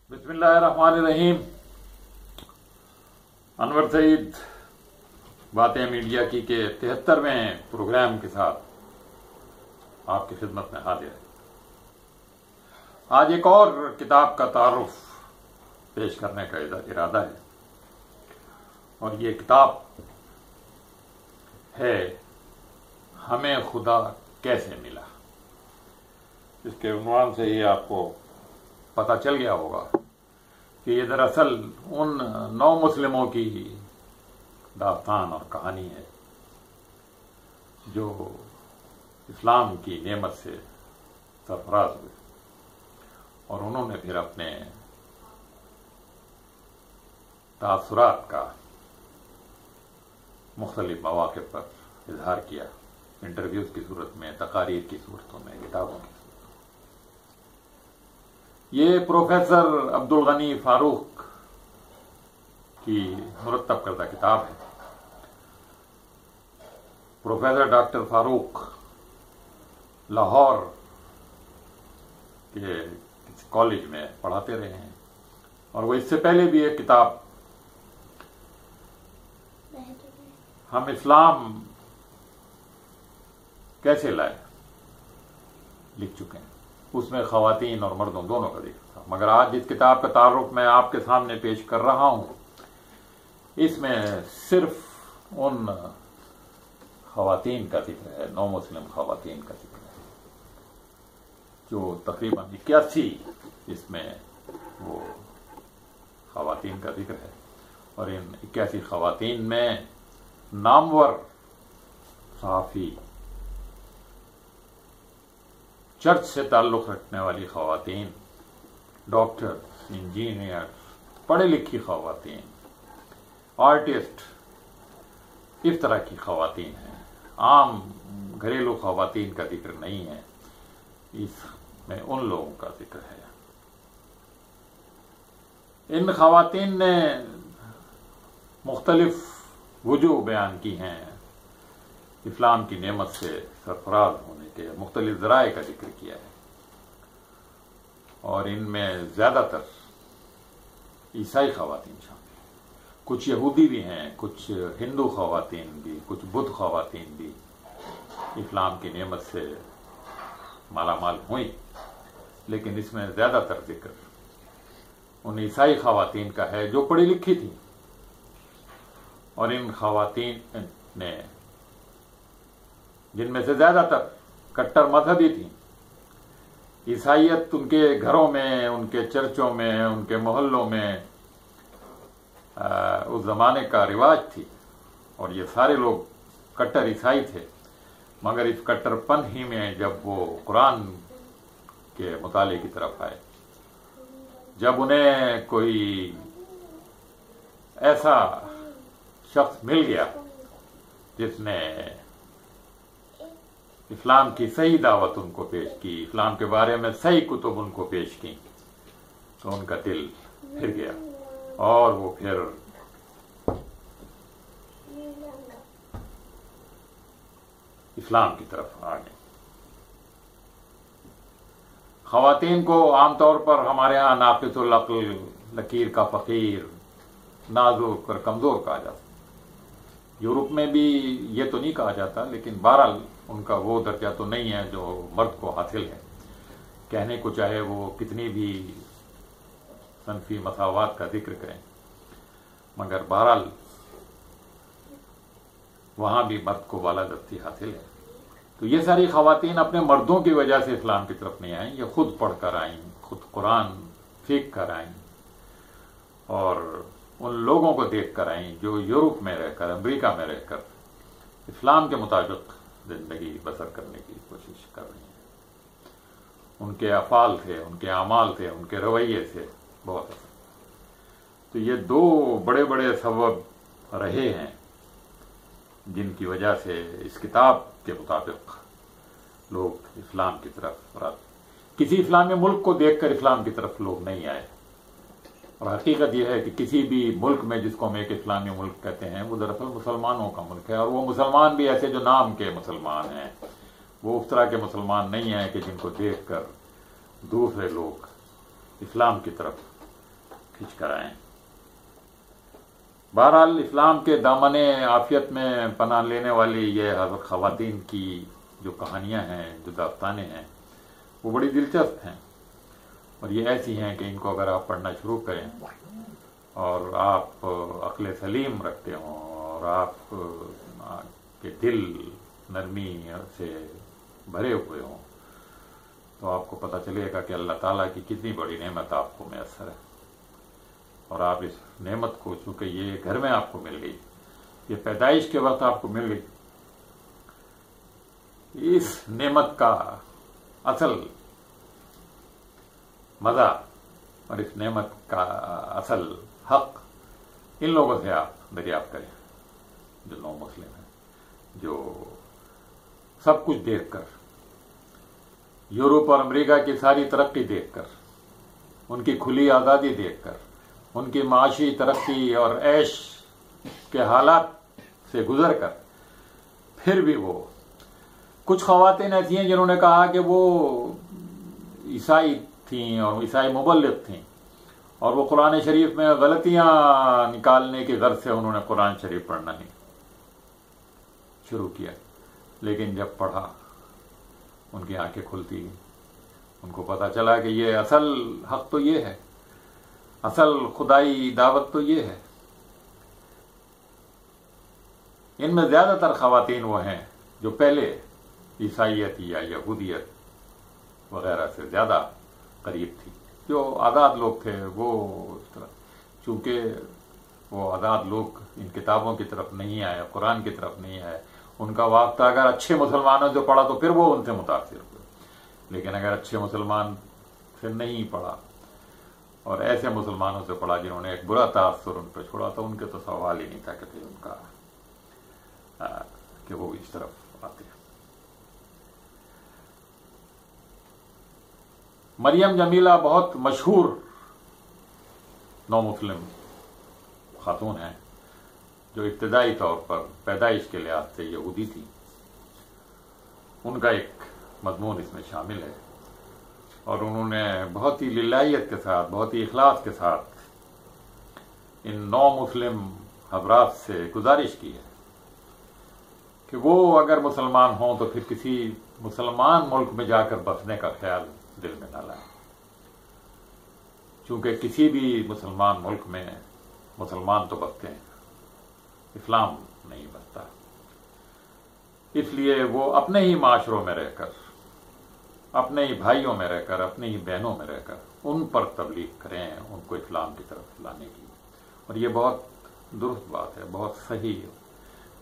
بسم اللہ الرحمن الرحیم۔ انور سعید باتیں میڈیا کی کے 73ویں پروگرام کے ساتھ آپ کی خدمت میں حاضر ہے۔ آج ایک اور کتاب کا تعارف پیش کرنے کا ارادہ ہے، اور یہ کتاب ہے ہمیں خدا کیسے ملا۔ اس کے عنوان سے ہی آپ کو پتہ چل گیا ہوگا کہ یہ دراصل ان 9 مسلموں کی داستان اور کہانی ہے جو اسلام کی نعمت سے سرفراز ہوئے، اور انہوں نے پھر اپنے تاثرات کا مختلف مواقع پر اظہار کیا، انٹرویوز کی صورت میں، تقاریر کی صورتوں میں، کتابوں کی۔ یہ پروفیسر عبدالغنی فاروق کی مرتب کردہ کتاب ہے۔ پروفیسر ڈاکٹر فاروق لاہور کے کالج میں پڑھاتے رہے ہیں، اور وہ اس سے پہلے بھی ایک کتاب ہم اسلام کیسے لائے لکھ چکے ہیں۔ اس میں خواتین اور مردوں دونوں کا ذکر تھا، مگر آج جس کتاب کا تعارف میں آپ کے سامنے پیش کر رہا ہوں، اس میں صرف ان خواتین کا ذکر ہے، 9 مسلم خواتین کا ذکر ہے، جو تقریباً 81 اس میں وہ خواتین کا ذکر ہے، اور ان 81 خواتین میں نامور صحافی، چرچ سے تعلق رکھنے والی خواتین، ڈاکٹر، انجینئر، پڑھی لکھی خواتین، آرٹسٹ، اس طرح کی خواتین ہیں۔ عام گھریلو خواتین کا ذکر نہیں ہے، اس میں ان لوگوں کا ذکر ہے۔ ان خواتین نے مختلف وجوہ بیان کی ہیں، اسلام کی نعمت سے سرفراز ہونے کے مختلف ذرائع کا ذکر کیا ہے، اور ان میں زیادہ تر عیسائی خواتین شامل ہیں، کچھ یہودی بھی ہیں، کچھ ہندو خواتین بھی، کچھ بدھ خواتین بھی اسلام کی نعمت سے مالا مال ہوئیں، لیکن اس میں زیادہ تر ذکر ان عیسائی خواتین کا ہے جو پڑھی لکھی تھیں، اور ان خواتین نے، جن میں سے زیادہ تر کٹر مذہبی تھیں، عیسائیت ان کے گھروں میں، ان کے چرچوں میں، ان کے محلوں میں اس زمانے کا رواج تھی، اور یہ سارے لوگ کٹر عیسائی تھے، مگر اس کٹر پن ہی میں جب وہ قرآن کے مطالعے کی طرف آئے، جب انہیں کوئی ایسا شخص مل گیا جس نے اسلام کی صحیح دعوت ان کو پیش کی، اسلام کے بارے میں صحیح کتب ان کو پیش کی، تو ان کا دل پھر گیا، اور وہ پھر اسلام کی طرف آ گئے۔ خواتین کو عام طور پر ہمارے ہاں ناقص العقل، لکیر کا فقیر، نازک اور کمزور کہا جاتا ہے۔ یورپ میں بھی یہ تو نہیں کہا جاتا، لیکن بہرحال ان کا وہ درجہ تو نہیں ہے جو مرد کو حاصل ہے، کہنے کو چاہے وہ کتنی بھی صنفی مساوات کا ذکر کریں، مگر بہرحال وہاں بھی مرد کو بالادستی حاصل ہے۔ تو یہ ساری خواتین اپنے مردوں کی وجہ سے اسلام کی طرف نہیں آئیں، یہ خود پڑھ کر آئیں، خود قرآن سیکھ کر آئیں، اور ان لوگوں کو دیکھ کر آئیں جو یورپ میں رہ کر، امریکہ میں رہ کر اسلام کے مطابق زندگی بسر کرنے کی کوشش کر رہی ہیں۔ ان کے افعال سے، ان کے اعمال سے، ان کے رویے سے بہت اثر۔ تو یہ 2 بڑے بڑے سبب رہے ہیں جن کی وجہ سے اس کتاب کے مطابق لوگ اسلام کی طرف کسی اسلامی ملک کو دیکھ کر اسلام کی طرف لوگ نہیں آئے، اور حقیقت یہ ہے کہ کسی بھی ملک میں جس کو ہم ایک اسلامی ملک کہتے ہیں، وہ دراصل مسلمانوں کا ملک ہے، اور وہ مسلمان بھی ایسے جو نام کے مسلمان ہیں، وہ اس طرح کے مسلمان نہیں ہیں کہ جن کو دیکھ کر دوسرے لوگ اسلام کی طرف کھینچ کر آئیں۔ بہرحال اسلام کے دامن عافیت میں پناہ لینے والی یہ حضرت خواتین کی جو کہانیاں ہیں، جو داستانیں ہیں، وہ بڑی دلچسپ ہیں، اور یہ ایسی ہیں کہ ان کو اگر آپ پڑھنا شروع کریں اور آپ عقل سلیم رکھتے ہوں اور آپ کے دل نرمی سے بھرے ہوئے ہوں، تو آپ کو پتہ چلے گا کہ اللہ تعالیٰ کی کتنی بڑی نعمت آپ کو میسر ہے، اور آپ اس نعمت کو، چونکہ یہ گھر میں آپ کو مل گئی، یہ پیدائش کے وقت آپ کو مل گئی، اس نعمت کا اصل مزہ اور اس نعمت کا اصل حق ان لوگوں سے آپ دریافت کریں جو نو مسلم ہیں، جو سب کچھ دیکھ کر، یورپ اور امریکہ کی ساری ترقی دیکھ کر، ان کی کھلی آزادی دیکھ کر، ان کی معاشی ترقی اور عیش کے حالات سے گزر کر، پھر بھی وہ کچھ خواتین ایسی ہیں جنہوں نے کہا کہ وہ عیسائی تھیں اور عیسائی مبلغ تھیں، اور وہ قرآن شریف میں غلطیاں نکالنے کی غرض سے انہوں نے قرآن شریف پڑھنا نہیں شروع کیا، لیکن جب پڑھا ان کی آنکھیں کھلتی گئیں، ان کو پتہ چلا کہ یہ اصل حق تو یہ ہے، اصل خدائی دعوت تو یہ ہے۔ ان میں زیادہ تر خواتین وہ ہیں جو پہلے عیسائیت یا یہودیت وغیرہ سے زیادہ قریب تھی، جو آزاد لوگ تھے، وہ اس طرح، چونکہ وہ آزاد لوگ ان کتابوں کی طرف نہیں آئے، قرآن کی طرف نہیں آئے، ان کا وقت اگر اچھے مسلمانوں سے پڑھا تو پھر وہ ان سے متاثر ہوئے، لیکن اگر اچھے مسلمان سے نہیں پڑھا اور ایسے مسلمانوں سے پڑھا جنہوں نے ایک برا تاثر ان پہ چھوڑا، تو ان کے تو سوال ہی نہیں تھا کہ پھر ان کا کہ وہ اس طرف آتے ہیں۔ مریم جمیلہ بہت مشہور نو مسلم خاتون ہیں جو ابتدائی طور پر پیدائش کے لحاظ سے یہودی تھی۔ ان کا ایک مضمون اس میں شامل ہے، اور انہوں نے بہت ہی للہیت کے ساتھ، بہت ہی اخلاص کے ساتھ ان نو مسلم حضرات سے گزارش کی ہے کہ وہ اگر مسلمان ہوں تو پھر کسی مسلمان ملک میں جا کر بسنے کا خیال دل میں نہ لائیں، چونکہ کسی بھی مسلمان ملک میں مسلمان تو بستے ہیں، اسلام نہیں بستا، اس لیے وہ اپنے ہی معاشروں میں رہ کر، اپنے ہی بھائیوں میں رہ کر، اپنی ہی بہنوں میں رہ کر ان پر تبلیغ کریں، ان کو اسلام کی طرف لانے کی، اور یہ بہت درست بات ہے، بہت صحیح ہے،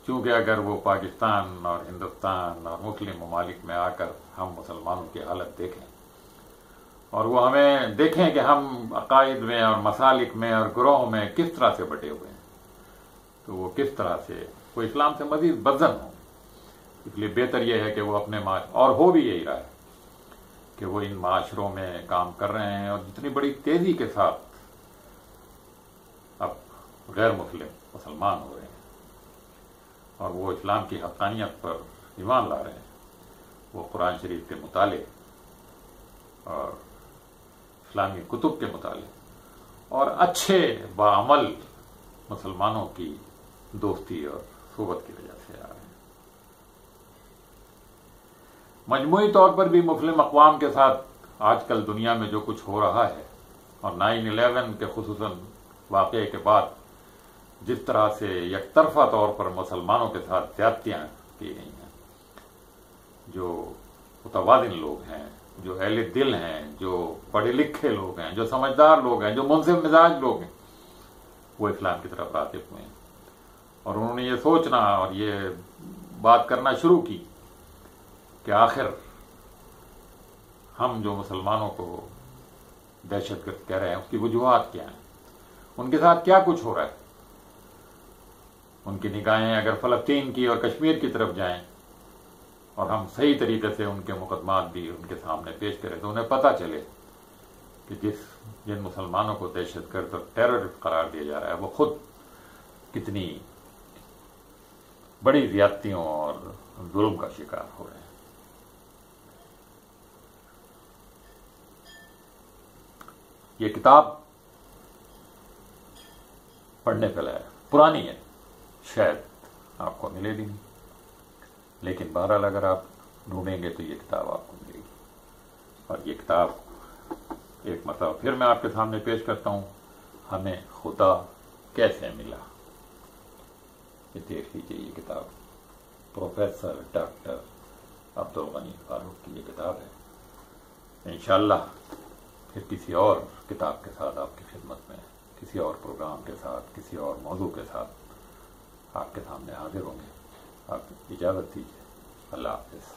چونکہ اگر وہ پاکستان اور ہندوستان اور مسلم ممالک میں آ کر ہم مسلمانوں کی حالت دیکھیں اور وہ ہمیں دیکھیں کہ ہم عقائد میں اور مسالک میں اور گروہوں میں کس طرح سے بٹے ہوئے ہیں، تو وہ کس طرح سے وہ اسلام سے مزید بدظن ہوں۔ اس لیے بہتر یہ ہے کہ وہ اپنے اور ہو بھی یہی رہا ہے کہ وہ ان معاشروں میں کام کر رہے ہیں، اور جتنی بڑی تیزی کے ساتھ اب غیر مسلم مسلمان ہو رہے ہیں اور وہ اسلام کی حقانیت پر ایمان لا رہے ہیں، وہ قرآن شریف کے مطالعے اور اسلامی کتب کے مطالعے اور اچھے باعمل مسلمانوں کی دوستی اور صحبت کی وجہ سے آ رہے ہیں۔ مجموعی طور پر بھی مسلم اقوام کے ساتھ آج کل دنیا میں جو کچھ ہو رہا ہے، اور 9/11 کے خصوصاً واقعے کے بعد جس طرح سے یک طرفہ طور پر مسلمانوں کے ساتھ زیادتیاں کی گئی ہیں، جو متوازن لوگ ہیں، جو اہل دل ہیں، جو پڑھے لکھے لوگ ہیں، جو سمجھدار لوگ ہیں، جو منصف مزاج لوگ ہیں، وہ اسلام کی طرف راغب ہوئے ہیں، اور انہوں نے یہ سوچنا اور یہ بات کرنا شروع کی کہ آخر ہم جو مسلمانوں کو دہشت گرد کہہ رہے ہیں اس کی وجوہات کیا ہیں، ان کے ساتھ کیا کچھ ہو رہا ہے۔ ان کی نگاہیں اگر فلسطین کی اور کشمیر کی طرف جائیں اور ہم صحیح طریقے سے ان کے مقدمات بھی ان کے سامنے پیش کریں تو انہیں پتہ چلے کہ جن مسلمانوں کو دہشت گرد اور ٹیررسٹ قرار دیا جا رہا ہے وہ خود کتنی بڑی زیادتیوں اور ظلم کا شکار ہو رہے ہیں۔ یہ کتاب پڑھنے پہ لایا، پرانی ہے، شاید آپ کو ملے بھی نہیں، لیکن بہرحال اگر آپ ڈھونڈیں گے تو یہ کتاب آپ کو ملے گی۔ اور یہ کتاب ایک مرتبہ پھر میں آپ کے سامنے پیش کرتا ہوں، ہمیں خدا کیسے ملا۔ یہ دیکھ لیجیے، یہ کتاب پروفیسر ڈاکٹر عبدالغنی فاروق کی یہ کتاب ہے۔ انشاءاللہ پھر کسی اور کتاب کے ساتھ آپ کی خدمت میں، کسی اور پروگرام کے ساتھ، کسی اور موضوع کے ساتھ آپ کے سامنے حاضر ہوں گے۔ آپ اجازت دیجیے، اللہ حافظ۔